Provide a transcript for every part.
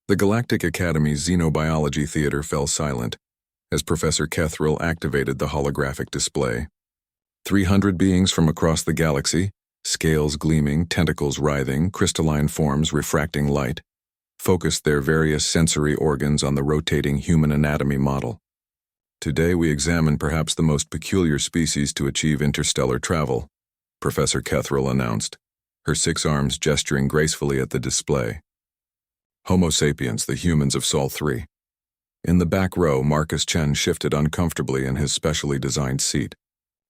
The Galactic Academy's Xenobiology Theater fell silent as Professor Kethril activated the holographic display. 300 beings from across the galaxy, scales gleaming, tentacles writhing, crystalline forms refracting light, focused their various sensory organs on the rotating human anatomy model. Today we examine perhaps the most peculiar species to achieve interstellar travel, Professor Kethril announced, her 6 arms gesturing gracefully at the display. Homo sapiens, the humans of Sol 3. In the back row, Marcus Chen shifted uncomfortably in his specially designed seat.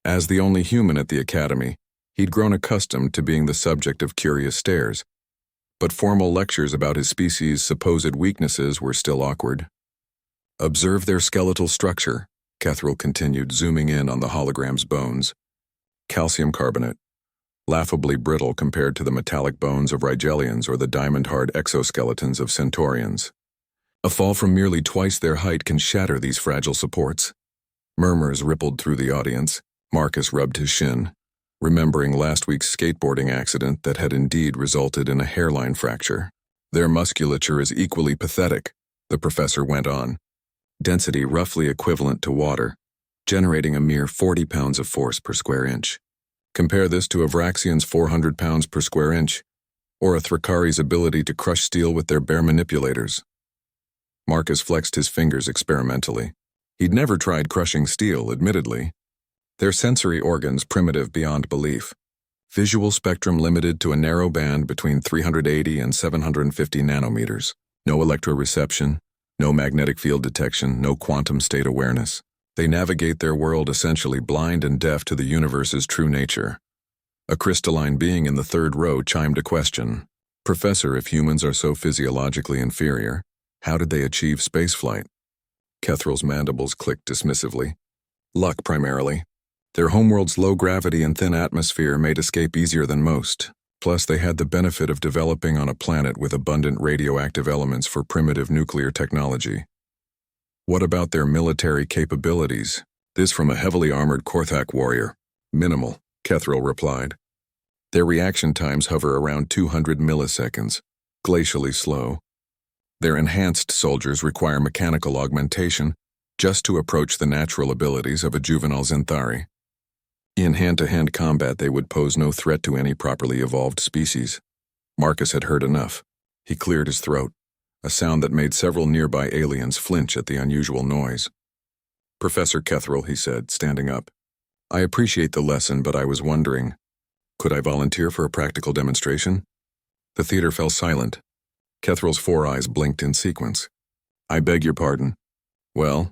As the only human at the academy, he'd grown accustomed to being the subject of curious stares. But formal lectures about his species' supposed weaknesses were still awkward. Observe their skeletal structure, Kethril continued, zooming in on the hologram's bones. Calcium carbonate, laughably brittle compared to the metallic bones of Rigelians or the diamond-hard exoskeletons of Centaurians. A fall from merely twice their height can shatter these fragile supports. Murmurs rippled through the audience. Marcus rubbed his shin, remembering last week's skateboarding accident that had indeed resulted in a hairline fracture. Their musculature is equally pathetic, the professor went on. Density roughly equivalent to water, generating a mere 40 pounds of force per square inch. Compare this to a Vraxian's 400 pounds per square inch, or a Thrakari's ability to crush steel with their bare manipulators. Marcus flexed his fingers experimentally. He'd never tried crushing steel, admittedly. Their sensory organs primitive beyond belief. Visual spectrum limited to a narrow band between 380 and 750 nanometers. No electroreception, no magnetic field detection, no quantum state awareness. They navigate their world essentially blind and deaf to the universe's true nature. A crystalline being in the 3rd row chimed a question. Professor, if humans are so physiologically inferior, how did they achieve spaceflight? Kethril's mandibles clicked dismissively. Luck, primarily. Their homeworld's low gravity and thin atmosphere made escape easier than most. Plus, they had the benefit of developing on a planet with abundant radioactive elements for primitive nuclear technology. What about their military capabilities? This from a heavily armored Korthak warrior. Minimal, Kethril replied. Their reaction times hover around 200 milliseconds, glacially slow. Their enhanced soldiers require mechanical augmentation just to approach the natural abilities of a juvenile Zenthari. In hand-to-hand combat, they would pose no threat to any properly evolved species. Marcus had heard enough. He cleared his throat, a sound that made several nearby aliens flinch at the unusual noise. Professor Kethril, he said, standing up. I appreciate the lesson, but I was wondering, could I volunteer for a practical demonstration? The theater fell silent. Kethril's 4 eyes blinked in sequence. I beg your pardon. Well,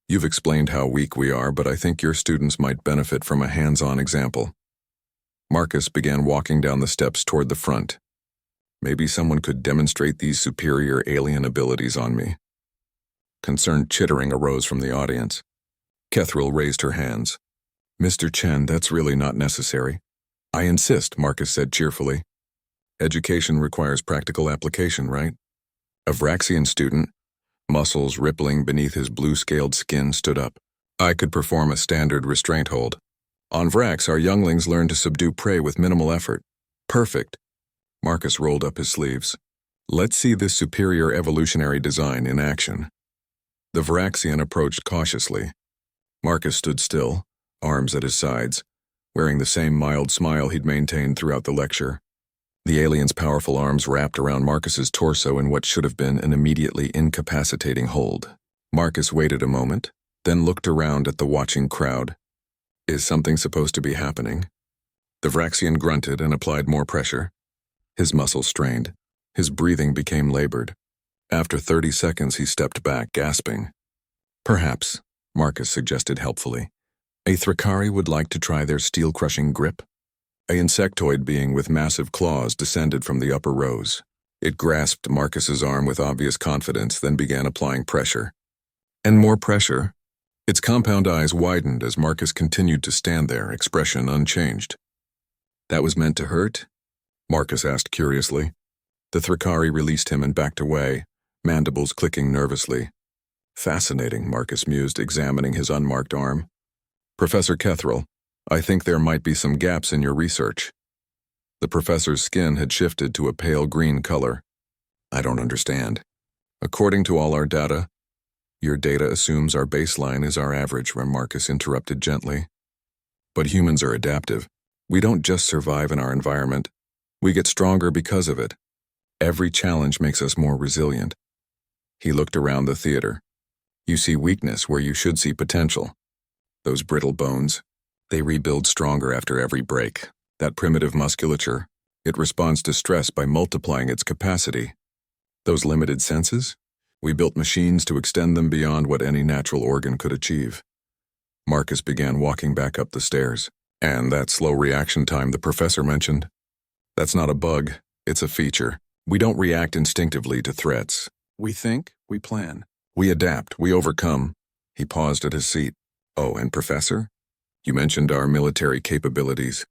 you've explained how weak we are, but I think your students might benefit from a hands-on example. Marcus began walking down the steps toward the front. Maybe someone could demonstrate these superior alien abilities on me. Concerned chittering arose from the audience. Kethril raised her hands. Mr. Chen, that's really not necessary. I insist, Marcus said cheerfully. Education requires practical application, right? A Vraxian student, muscles rippling beneath his blue-scaled skin, stood up. I could perform a standard restraint hold. On Vrax, our younglings learn to subdue prey with minimal effort. Perfect. Marcus rolled up his sleeves. Let's see this superior evolutionary design in action. The Vraxian approached cautiously. Marcus stood still, arms at his sides, wearing the same mild smile he'd maintained throughout the lecture. The alien's powerful arms wrapped around Marcus's torso in what should have been an immediately incapacitating hold. Marcus waited a moment, then looked around at the watching crowd. Is something supposed to be happening? The Vraxian grunted and applied more pressure. His muscles strained. His breathing became labored. After 30 seconds, he stepped back, gasping. Perhaps, Marcus suggested helpfully, a Thrakari would like to try their steel-crushing grip? A insectoid being with massive claws descended from the upper rows. It grasped Marcus's arm with obvious confidence, then began applying pressure. And more pressure. Its compound eyes widened as Marcus continued to stand there, expression unchanged. That was meant to hurt? Marcus asked curiously. The Thrakari released him and backed away, mandibles clicking nervously. Fascinating, Marcus mused, examining his unmarked arm. Professor Kethril, I think there might be some gaps in your research. The professor's skin had shifted to a pale green color. I don't understand. According to all our data, your data assumes our baseline is our average, Marcus interrupted gently. But humans are adaptive. We don't just survive in our environment. We get stronger because of it. Every challenge makes us more resilient. He looked around the theater. You see weakness where you should see potential. Those brittle bones, they rebuild stronger after every break. That primitive musculature, it responds to stress by multiplying its capacity. Those limited senses, we built machines to extend them beyond what any natural organ could achieve. Marcus began walking back up the stairs. And that slow reaction time the professor mentioned, that's not a bug, it's a feature. We don't react instinctively to threats. We think, we plan. We adapt, we overcome. He paused at his seat. Oh, and Professor? You mentioned our military capabilities.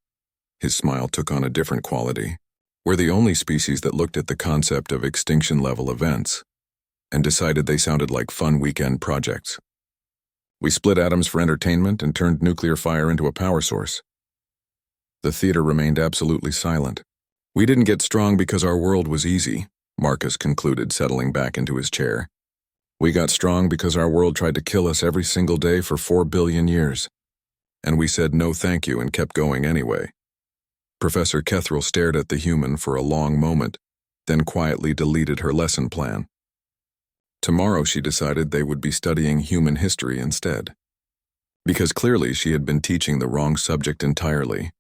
His smile took on a different quality. We're the only species that looked at the concept of extinction-level events and decided they sounded like fun weekend projects. We split atoms for entertainment and turned nuclear fire into a power source. The theater remained absolutely silent. We didn't get strong because our world was easy, Marcus concluded, settling back into his chair. We got strong because our world tried to kill us every single day for 4 billion years. And we said no thank you and kept going anyway. Professor Kethril stared at the human for a long moment, then quietly deleted her lesson plan. Tomorrow she decided they would be studying human history instead. Because clearly she had been teaching the wrong subject entirely.